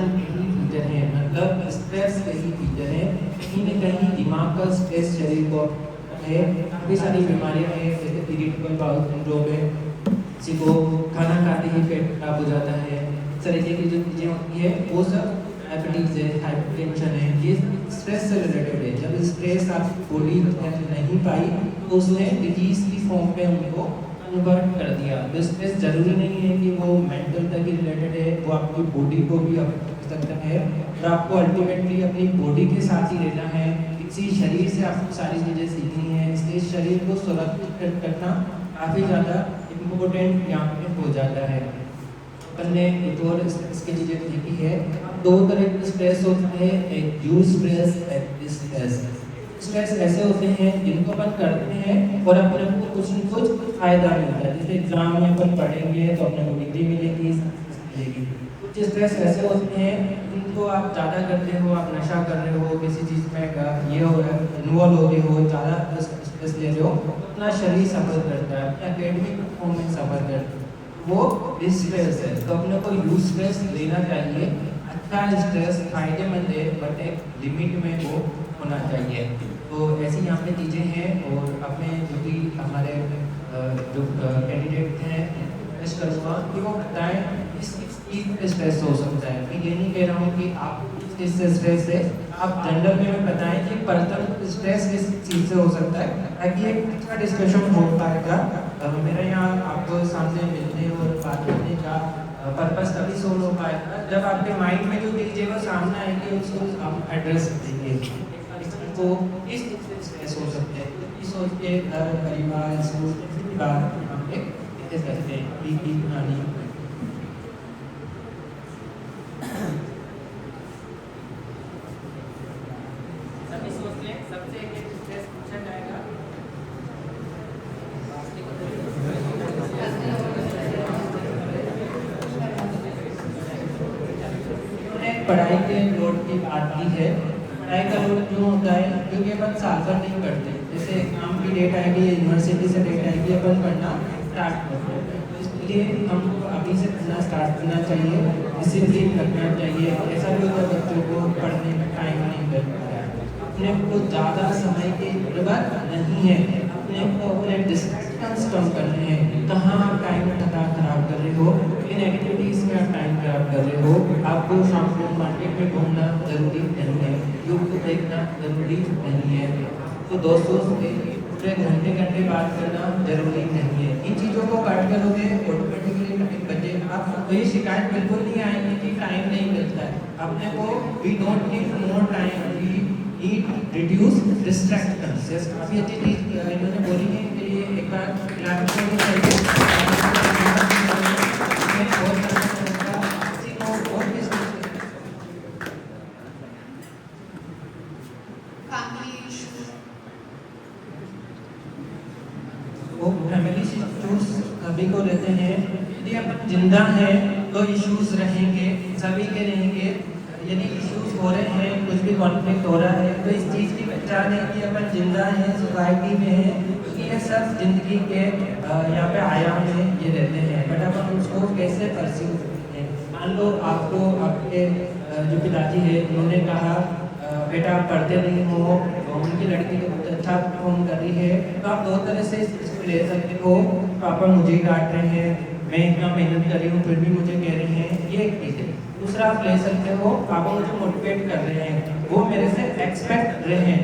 यही फीचर है, मतलब स्ट्रेस का ही फीचर है। कहीं न कहीं दिमाग का स्ट्रेस शरीर को है, काफ़ी सारी बीमारियाँ हैं जैसे इरिटेबल बाउल सिंड्रोम है, किसी को खाना खाते ही पेट खराब हो जाता है। इस तरीके की जो चीज़ें होती है वो सब डायबिटीज़ है, हाइपरटेंशन है, ये स्ट्रेस से रिलेटेड है। जब स्ट्रेस आपकी बॉडी हैंडल नहीं पाई तो उसने डिजीज़ की फॉर्म में उनको कन्वर्ट कर दिया। तो स्ट्रेस ज़रूरी नहीं है कि वो मेंटल तक ही रिलेटेड है, वो आपकी बॉडी को भी अफेक्ट कर सकता है और आपको अल्टीमेटली अपनी बॉडी के साथ ही रहना है। इसी शरीर से आपको सारी चीज़ें सीखनी है, इसलिए शरीर को सुरक्षित करना काफ़ी ज़्यादा इम्पोर्टेंट यहाँ पे हो जाता है। अपन ने एक और स्ट्रेस की चीज़ें देखी है। अब दो तरह के स्ट्रेस होते हैं, एक यू स्ट्रेस, एक डिस्ट्रेस। स्ट्रेस ऐसे होते हैं जिनको अपन करते हैं और अपने को कुछ न कुछ फायदा मिलता है। जैसे एग्जाम में अपन पढ़ेंगे तो अपने को डिग्री मिलेगी, मिलेगी। कुछ स्ट्रेस ऐसे होते हैं जिनको आप ज़्यादा करते हो, आप नशा कर रहे हो, किसी चीज़ में ये हो इन्वॉल्व हो रहे हो, ज़्यादा स्ट्रेस ले रहे हो, अपना शरीर सफ़र करता है, अपना एकेडमिक परफॉर्मेंस सफ़र करता है, वो स्ट्रेस है। तो अपने को यू स्ट्रेस लेना चाहिए। अच्छा स्ट्रेस फायदेमंद है बट एक लिमिट में वो होना चाहिए। तो ऐसी यहाँ पे चीज़ें हैं और अपने जो भी हमारे जो कैंडिडेट हैं रिक्वेस्ट करूँगा कि वो बताएं किस चीज़ पे स्ट्रेस हो सकता है। मैं ये नहीं कह रहा हूँ कि आप किस चीज़ से स्ट्रेस है, आप जनरल में बताएं कि पर्सनल स्ट्रेस किस चीज़ से हो सकता है, ताकि एक अच्छा डिस्कशन हो पाएगा। मेरा यहाँ आपको सामने मिलने और बात करने का पर्पस तभी सोल्व हो पाएगा जब आपके माइंड में जो भी चीज़ें वो सामने आएंगी उसको आप एड्रेस देंगे। को इस चीज़ से स्ट्रेस हो सकते हैं, ये सोच के घर परिवार स्कूल किसी भी बात हम पे सकते हैं की कहानी। सभी सोचते हैं सबसे एक स्ट्रेस पूछा जाएगा। पढ़ाई के लोड की बात की है। पढ़ाई का लोड क्यों होता है? क्योंकि अपन साल भर नहीं पढ़ते। जैसे एग्जाम की डेट आएगी, यूनिवर्सिटी से डेट आएगी, अपन पढ़ना स्टार्ट करते हैं। तो इसलिए हमको अभी से पढ़ना स्टार्ट करना चाहिए, डिसिप्लिन रखना चाहिए। ऐसा भी होता है बच्चों को पढ़ने में टाइम नहीं मिल पा रहा है, अपने को ज़्यादा समय की जरूरत नहीं है, अपने को अपने डिस्ट्रैक्शंस कम करने हैं। कहाँ आप टाइम खराब कर रहे हो, इन एक्टिविटीज़ में आप टाइम खराब कर रहे हो। आपको शाम को मार्केट में घूमना जरूरी नहीं है, यूट्यूब देखना जरूरी नहीं है, तो दोस्तों से पूरे घंटे घंटे बात करना जरूरी नहीं है। इन चीज़ों को काट करोगे ऑटोमेटिकली टाइम बचेगा। तो ये शिकायत बिल्कुल नहीं आएगी कि टाइम नहीं मिलता है। अपने को we don't need more time, we need reduce distractions. काफ़ी अच्छी चीज़ इन्होंने बोली है कि ये एक बार फैमिली इश्यूज सभी को रहते हैं। यदि अपन जिंदा हैं तो इश्यूज रहेंगे, सभी के रहेंगे। यदि इश्यूज हो रहे हैं, कुछ भी कॉन्फ्लिक्ट हो रहा है, तो इस चीज़ की पहचान है कि अपन जिंदा हैं, सोसाइटी में हैं। ये सब जिंदगी के यहाँ पे आयाम में ये रहते हैं, बट अपन उसको कैसे परस्यू करते हैं। मान लो आपको आपके जो पिताजी है उन्होंने कहा बेटा आप पढ़ते नहीं हो, उनकी लड़की तो बहुत अच्छा परफॉर्म कर रही है, तो आप दो तरह से इसको ले सकते हो। पापा मुझे डांट रहे हैं, मैं इतना मेहनत कर रही हूँ फिर भी मुझे कह रहे हैं, ये एक चीज़ है। दूसरा आप ले सकते हो, पापा मुझे मोटिवेट कर रहे हैं, वो मेरे से एक्सपेक्ट कर रहे हैं।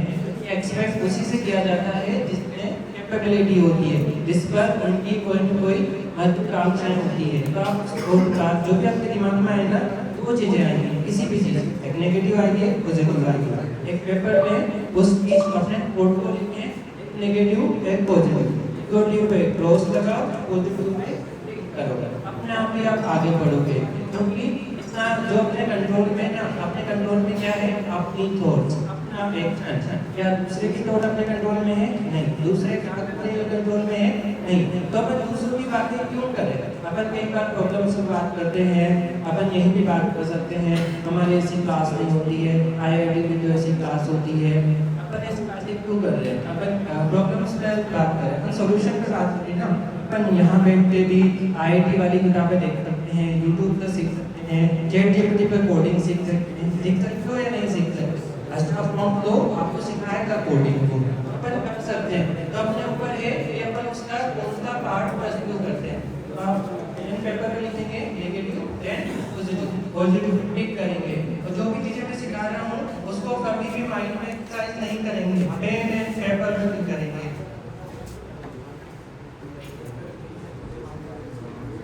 एक्सपेक्ट उसी से किया जाता है जिसमें कैपेबिलिटी होती है, जिस पर उनकी कोई न कोई महत्वाकांक्षाएं होती है। तो आप जो भी आपके दिमाग में आए ना, दो चीज़ें आएंगी, किसी भी चीज़ एक नेगेटिव आएगी, पॉजिटिव आएगी। एक पेपर में उस चीज़ को अपने पोर्टफोलियो में एक नेगेटिव एक पॉजिटिव, नेगेटिव पे क्रॉस लगाओ, पॉजिटिव पे टिक करो, अपने आप ही आप आगे बढ़ोगे। क्योंकि इसका जो अपने कंट्रोल में ना, अपने कंट्रोल में क्या है, अपनी थॉट्स, अपना एक्शन। क्या दूसरे की थॉट अपने कंट्रोल में है? नहीं। दूसरे का अपने कंट्रोल में है? नहीं। तो अपन दूसरों की बातें क्यों करें? अपन कई बार प्रॉब्लम से बात करते हैं, अपन यहीं भी बात कर सकते हैं। हमारी ऐसी क्लास नहीं होती है, IIT में जो ऐसी क्लास होती है, अपन ऐसी बातें क्यों कर रहे हैं? अपन प्रॉब्लम्स पे बात करें, अपन सोल्यूशन पे बात करें ना। अपन यहाँ बैठ के भी IIT वाली किताबें देख सकते हैं, यूट्यूब से सीख सकते हैं, हैं, चैट जीपीटी पर कोडिंग सीख सकते हो या नहीं सीख सकते। अस्ट्रा प्रॉम्प्ट तो आपको सिखाएगा कोडिंग को, अपन कर सकते हैं। तो अपने ऊपर है कि अपन उसका कौन सा पार्ट परस्यू करते हैं। तो आप पेन पेपर पे लिखेंगे नेगेटिव देन पॉजिटिव, पॉजिटिव टिक करेंगे। और जो भी चीजें मैं सिखा रहा हूँ उसको कभी भी माइंड में एक्सरसाइज नहीं करेंगे, पेन एंड पेपर पे टिक करेंगे।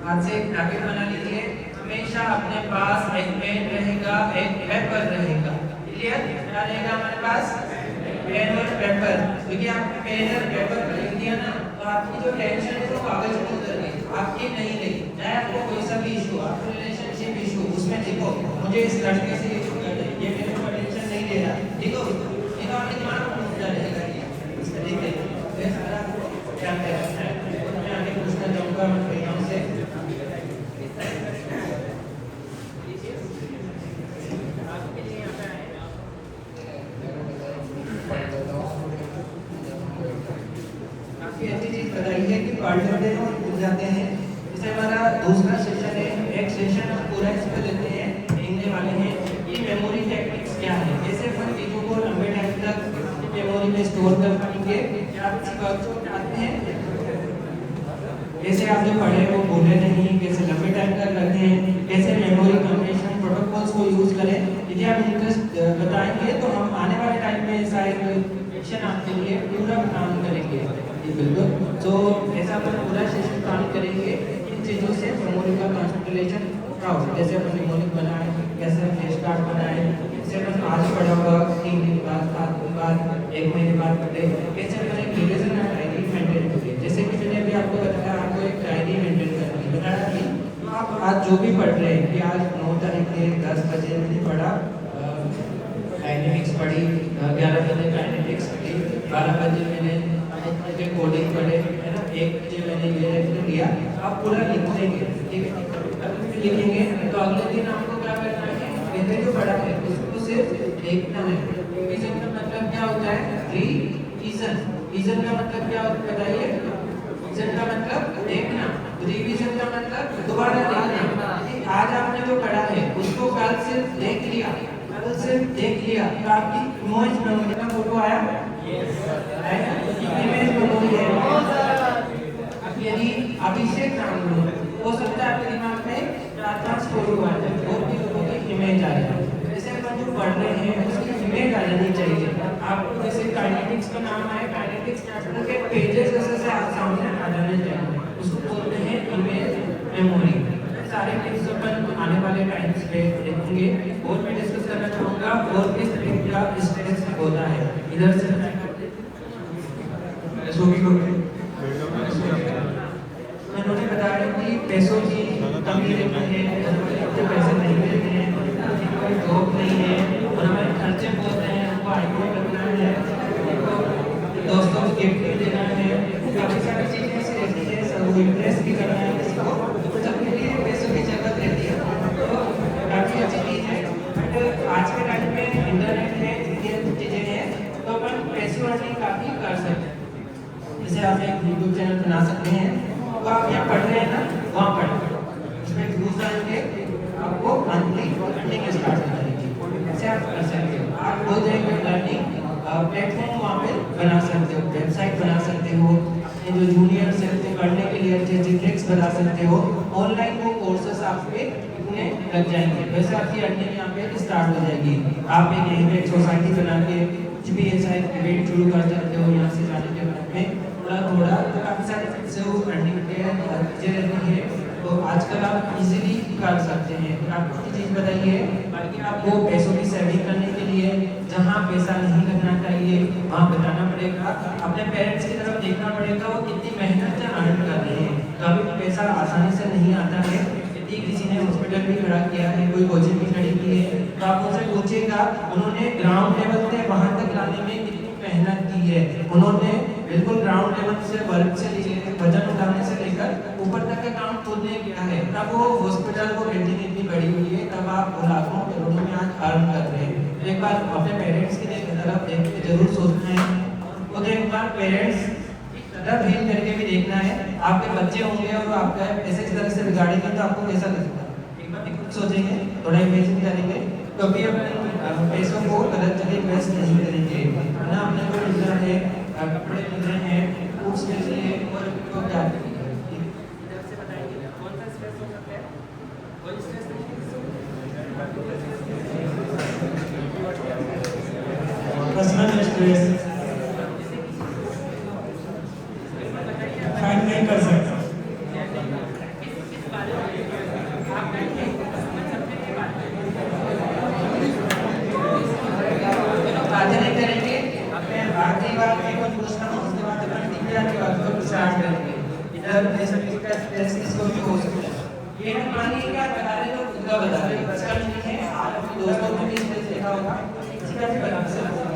हाथ से एक हैबिट बना लीजिए, हमेशा अपने पास एक पेन रहेगा, एक पेपर रहेगा। क्लियर? क्या रहेगा हमारे पास? पेन और पेपर। क्योंकि आपने पेन और पेपर पर लिख दिया ना, तो आपकी जो टेंशन है वो कागज में उतर गई, आपकी नहीं गई। चाहे आपको कोई सा भी इशू, आपको रिलेशनशिप इशू, उसमें लिखो मुझे इस लड़के से ये मेरे को टेंशन नहीं दे रहा, लिखो। लिखो, आपके दिमाग में घूमता रहेगा ये इसका लिख देना। तो ये सारा आपको क्या करना है। मैं आगे पूछना चाहूँगा भैयाओं से। बताइए कि पढ़ लेते हैं और भूल जाते हैं। जैसे हमारा दूसरा सेशन है, एक सेशन हम पूरा इस पर लेते हैं, देखने वाले हैं कि मेमोरी टेक्निक्स क्या है, कैसे अपन चीज़ों को लंबे टाइम तक मेमोरी में स्टोर कर पाएंगे। क्या आप इसी बात को चाहते हैं? कैसे आप जो पढ़े वो भूले नहीं, कैसे लंबे टाइम तक रखें, कैसे मेमोरी कम्युनिकेशन प्रोटोकॉल्स को यूज़ करें। यदि आप इंटरेस्ट बताएंगे तो हम आने वाले टाइम में ऐसा एक सेशन आपके लिए पूरा काम करेंगे। बिल्कुल, तो ऐसा अपन पूरा सेशन प्लान करेंगे इन चीज़ों से मेमोरी का कंसंट्रेशन क्या हो। जैसे अपन मेमोरी बनाए, कैसे फ्लैश कार्ड बनाए, जैसे अपन आज पढ़ा हुआ 3 दिन बाद, 7 दिन बाद, 1 महीने बाद पढ़े, कैसे अपन एक रिविजन और डायरी मेंटेन करें। जैसे कि मैंने अभी आपको बताया, आपको एक डायरी मेंटेन करनी है, बताया कि तो आप आज जो भी पढ़ रहे हैं कि आज 9 तारीख के 10 बजे मैंने पढ़ा डायनेमिक्स पढ़ी, 11 बजे डायनेमिक्स पढ़ी, 12 बजे मैंने कोडिंग पढ़े, है ना, 1 बजे मैंने ये लिया। आप पूरा लिख लेंगे, ठीक है। अगर लिखेंगे तो अगले दिन आपको क्या करना है, पहले जो पढ़ा है उसको सिर्फ देखना है। रिवीजन का मतलब क्या होता है? रिवीजन। रिवीजन का मतलब क्या होता है बताइए? रिवीजन का मतलब देखना, रिवीजन का मतलब दोबारा देखना। आज आपने जो पढ़ा है उसको कल सिर्फ देख लिया, कल सिर्फ देख लिया तो आपकी इमेज मेमोरी का फोटो आया, इमेज मेमोरी है। अब यदि अभिषेक नाम लो, हो सकता है आपके दिमाग में 4-5 फोटो आ जाए और भी लोगों की इमेज आ जाए। जैसे अपन जो पढ़ रहे हैं उसकी इमेज आ जानी चाहिए। आपको जैसे काइनेटिक्स का नाम है, काइनेटिक्स चैप्टर के पेजेस जैसे आप सामने आ जाने चाहिए, उसको बोलते हैं इमेज मेमोरी। सारे टिप्स अपन आने वाले टाइम्स पे देखेंगे और मैं डिस्कस करना चाहूँगा और किस तरीके का स्ट्रेस होता है। इधर से उन्होंने बताया कि पैसों की कमी रहती है, तो पैसे नहीं मिलते हैं, कोई जॉब नहीं है और हमारे खर्चे बहुत हैं, हमको आईफोन रखना है, दोस्तों को गिफ्ट देना है, काफ़ी सारी चीज़ें ऐसी रहती है, सब इम्प्रेस भी करना है किसी को, तो सबके लिए पैसों की जरूरत रहती है। तो काफ़ी अच्छी चीज़ है। बट आज के टाइम में इंटरनेट है, इतनी चीज़ें हैं, तो अपन पैसे अर्निंग काफ़ी कर सकते हैं। जैसे आप एक यूट्यूब चैनल बना सकते हैं, तो आप यहाँ पढ़ रहे हैं ना, वहाँ पढ़, उसमें व्यूज आएंगे, आपको मंथली अर्निंग स्टार्ट हो जाएगी। ऐसे आप कर सकते हो। आप हो जाएंगे लर्निंग प्लेटफॉर्म वहाँ पे बना सकते हो, वेबसाइट बना सकते हो, अपने जो जूनियर्स हैं उनको पढ़ने के लिए अच्छे अच्छे ट्रिक्स बता सकते हो। ऑनलाइन वो कोर्सेस आप पे इतने लग जाएंगे, वैसे आपकी अर्निंग यहाँ पे स्टार्ट हो जाएगी। आप एक यहीं पे एक सोसाइटी बना के कुछ भी ऐसा एक इवेंट शुरू कर सकते हो, यहाँ से जाने के बाद में थोड़ा काफ़ी सारे से वो अर्निंग के चीज़ें रहती है, तो आजकल आप इजीली कर सकते हैं। आप की चीज़ बताइए, बाकी आपको पैसों की सेविंग करने के लिए जहाँ पैसा नहीं लगना चाहिए वहाँ बताना पड़ेगा, अपने पेरेंट्स की तरफ देखना पड़ेगा, वो कितनी मेहनत से अर्न कर रहे हैं। कभी भी पैसा आसानी से नहीं आता है। यदि किसी ने हॉस्पिटल भी खड़ा किया है, कोई कोचिंग भी खड़ी की है, तो आप उनसे पूछिएगा उन्होंने ग्राउंड लेवल से वहाँ तक लाने में कितनी मेहनत की है। उन्होंने बिल्कुल ग्राउंड लेवल से वर्क से लेकर वजन उठाने से लेकर ऊपर तक का काम खुद ने किया है, तब वो हॉस्पिटल को बिल्डिंग इतनी बड़ी हुई है, तब आप लाखों करोड़ों में आज अर्न कर रहे हैं। तो एक बार अपने पेरेंट्स की तरफ देख के जरूर सोचना है, और एक बार पेरेंट्स की तरफ हिल करके भी देखना है। आपके बच्चे होंगे और आपका ऐसे तरह से बिगाड़ेंगे तो आपको कैसा लगता है? एक बार सोचेंगे, थोड़ा इमेजिन करेंगे, कभी अपने पैसों को गलत जगह इन्वेस्ट नहीं करेंगे। ना अपने को मिलना है, कपड़े मिल रहे हैं, फूड्स मिल रही है और तो क्या करेंगे? इधर से बताएंगे कौन सा स्ट्रेस हो सकता है? कोई स्ट्रेस नहीं पर्सनल स्ट्रेस फाइट नहीं कर सकता। इस बारे में आप बैठे समझ सकते हैं ये बात। बातें नहीं करेंगे, अपने आखिरी बात में कुछ पूछना हो, उसके बाद अपन टीचर की बात को स्टार्ट करेंगे। इधर जैसे इसका स्ट्रेस इसको भी हो सकता है। ये हम मानिए क्या बता रहे तो खुद का बता रहे हैं। इसका मीनिंग है आप अपने दोस्तों में भी स्ट्रेस देखा होगा, किसी का भी बता सकते हैं।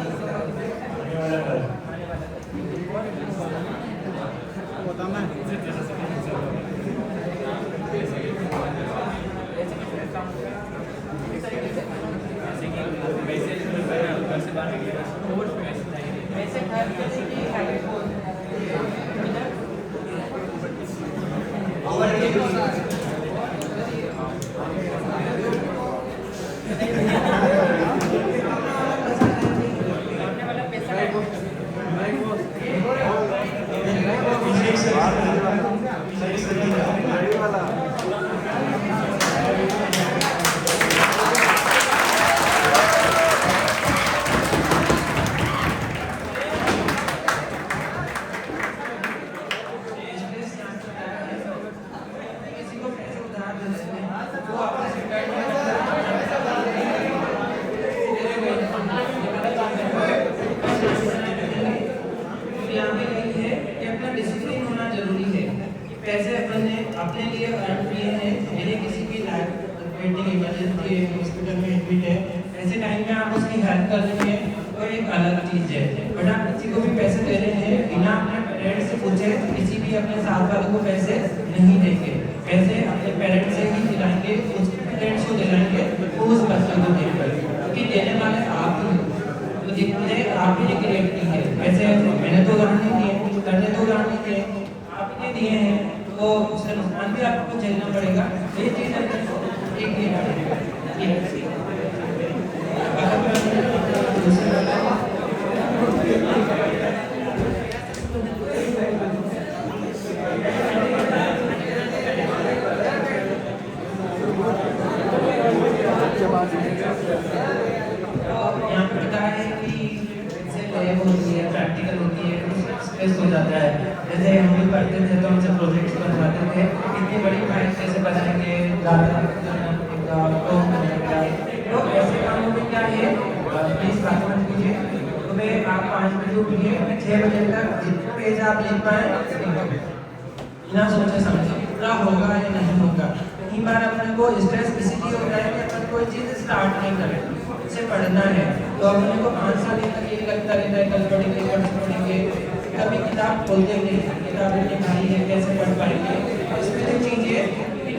वैसे घर पे देखिए हैबिट हो वाला पैसा किसी को पैसे उधार दे देते हैं, वो आपस में बैठ के यहाँ पे यही है कि अपना डिसिप्लिन होना जरूरी है कि पैसे अपन ने अपने लिए अर्न किए हैं। मेरे किसी की लाइफ पेंडिंग इमरजेंसी है, हॉस्पिटल में एडमिट है, ऐसे टाइम में आप उसकी हेल्प कर रहे हैं तो एक अलग चीज है। बट आप किसी को भी पैसे दे रहे हैं बिना अपने पेरेंट्स से पूछे, किसी भी अपने साथ वाले को पैसे नहीं देंगे। पैसे अपने पेरेंट्स से ही दिलाएंगे, उसके पेरेंट्स को दिलाएंगे, उस बच्चे को देकर, क्योंकि देने वाले आप ही हो। तो जितने आप ही ने क्रिएट की है, पैसे मैंने तो उधार नहीं दिए, करने तो उधार नहीं दिए, आप ही ने दिए हैं, तो उसका नुकसान भी आपको झेलना पड़ेगा। ये चीज है एक ये यहाँ पे बताया है कि जैसे लैब होती है, प्रैक्टिकल होती है, उसमें स्ट्रेस हो जाता है। जैसे हम भी पढ़ते थे तो हमसे प्रोजेक्ट्स बनवाते थे, इतनी बड़ी फाइल कैसे बनाएंगे, तो ऐसे कामों में क्या है, प्लीज बात मत कीजिए। सुबह आप 5 बजे उठिए, 6 बजे तक जितना पेज आप लिख पाए बिना सोचे समझे पूरा होगा या नहीं होगा। कई बार अपने को स्ट्रेस इसीलिए होता है कि अपन कोई चीज़ स्टार्ट नहीं करें, इसे पढ़ना है तो अपने को 5 साल तक ये लगता रहता है कल पढ़ेंगे कल पढ़ेंगे, कभी किताब खोलते नहीं, किताब इतनी भारी है कैसे पढ़ पाएंगे। इसमें जो चीज़ें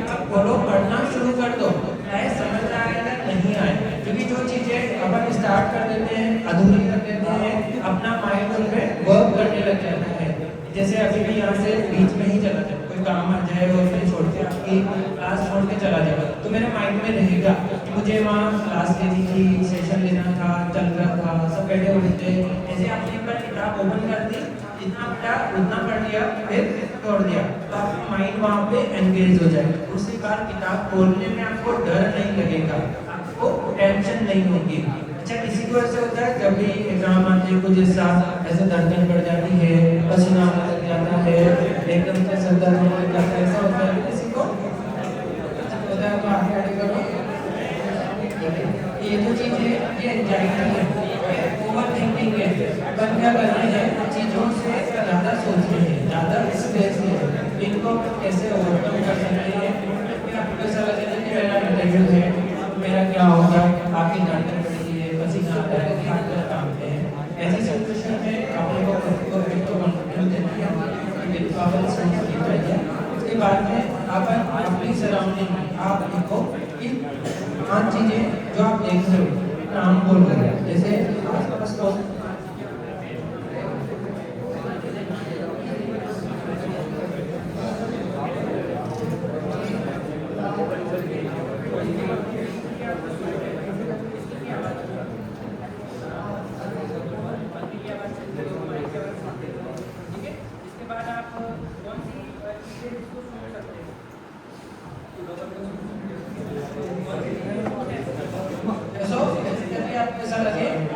आप खोलो, पढ़ना शुरू कर दो, चाहे समझ आए या नहीं आए, क्योंकि जो चीज़ें अपन स्टार्ट कर देते हैं, अधूरी कर देते हैं, अपना माइंड उनमें वर्क करने लग जाता है। जैसे अभी भी यहाँ से बीच में ही चला जाए, कोई काम आ जाए और फिर छोड़ के आपकी क्लास छोड़ के चला जाएगा, तो मेरे माइंड में रहेगा कि मुझे वहाँ क्लास लेनी थी, सेशन लेना था, चल रहा था, सब बैठे हुए थे। ऐसे आपने एक बार किताब ओपन कर दी, जितना पढ़ा उतना पढ़ लिया, फिर छोड़ दिया, तो आपका माइंड वहाँ पे एंगेज हो जाएगा। दूसरी बार किताब खोलने में आपको डर नहीं लगेगा, आपको टेंशन नहीं होगी। अच्छा, किसी को ऐसे होता है जब भी एग्जाम आते हैं कुछ साथ ऐसे धड़कन बढ़ जाती है, पसीना आने लग जाता है, एकदम से सर दर्द होने लग जाता है, ऐसा होता है किसी को? होता है तो आगे आगे करो। ये जो चीज़ है ये एंजाइटी है, ओवर थिंकिंग है। अपन क्या कर रहे हैं, चीज़ों से ज़्यादा सोच रहे हैं, ज़्यादा स्ट्रेस है, इनको कैसे ओवरकम कर सकते हैं। फिर आपको ऐसा लगेगा कि मेरा इंटरव्यू है, मेरा क्या होगा, आपकी धड़कन बढ़ी है, पसीना आता है, हाथ पैर कांपते हैं। ऐसी सिचुएशन में अपने को खुद को एक तो कॉन्फिडेंस देना है कि पावर स्ट्रेंथ की चाहिए। उसके बाद में अपन अपनी सराउंडिंग आप देखो कि 5 चीज़ें जो आप देख रहे हो नाम बोल रहे हैं, जैसे आसपास तो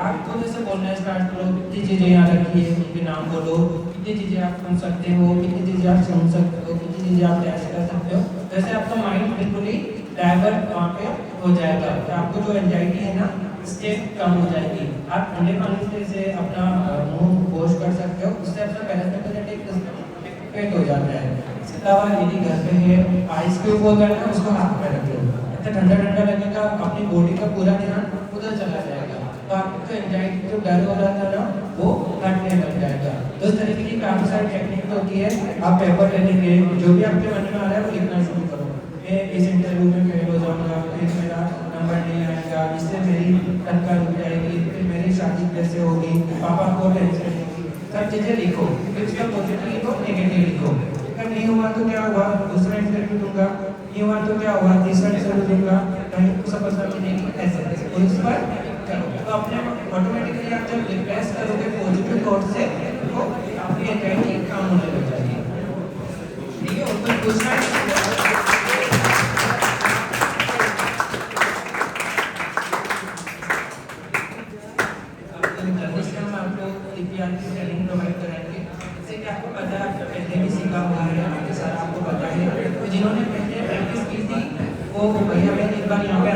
आप खुद से बोलना स्टार्ट करो, कितनी चीज़ें याद रखी है उनके नाम बोलो, कितनी चीज़ें आप सुन सकते हो, कितनी चीज़ें आप सुन सकते हो, कितनी चीज़ें आप टेस्ट कर सकते हो। वैसे आपका माइंड बिल्कुल ही डाइवर्ट वहाँ पे हो जाएगा, तो आपको जो एंजाइटी है ना स्टेट कम हो जाएगी। आप ठंडे पानी से अपना मुंह वॉश कर सकते हो, उससे अपना पैरासिम्पैथेटिक सिस्टम एक्टिवेट हो जाता है। इसके अलावा यदि घर पे है आइस क्यूब होगा ना, उसको हाथ में रख लो, अच्छा ठंडा ठंडा लगेगा, अपनी बॉडी का पूरा ध्यान उधर चला जाएगा, तो आपको एंजाइटी जो डर हो रहा था ना वो हटने लग जाएगा। तो इस तरीके की काफ़ी सारी टेक्निक होती है। आप पेपर ले लेंगे, जो भी आपके मन में आ रहा है वो लिखना शुरू करो। मैं इस इंटरव्यू में फेल हो जाऊँगा, फिर मेरा नंबर नहीं आएगा, इससे मेरी तनख्वाह रुक जाएगी, फिर मेरी शादी कैसे होगी, पापा को टेंशन होगी, सब चीज़ें लिखो। फिर उसका पॉजिटिव लिखो, नेगेटिव लिखो। अगर नहीं हुआ तो क्या हुआ, दूसरा इंटरव्यू दूंगा, नहीं हुआ तो क्या हुआ, तीसरा इंटरव्यू दूंगा, कहीं तो सफलता मिलेगी, ऐसे और इस पर करो। तो अपने ऑटोमेटिकली आप जब रिप्लेस करोगे पॉजिटिव थॉट से, तो आपकी एंजाइटी कम होने लग जाएगी। ठीक है, और कोई पूछना है? ट्रेनिंग प्रोवाइड कराएंगे, इससे कि आपको पता है, आपको पहले भी सीखा हुआ है, आपके सारा आपको पता है। तो जिन्होंने पहले प्रैक्टिस की थी वो भैया बहन एक बार यहाँ पे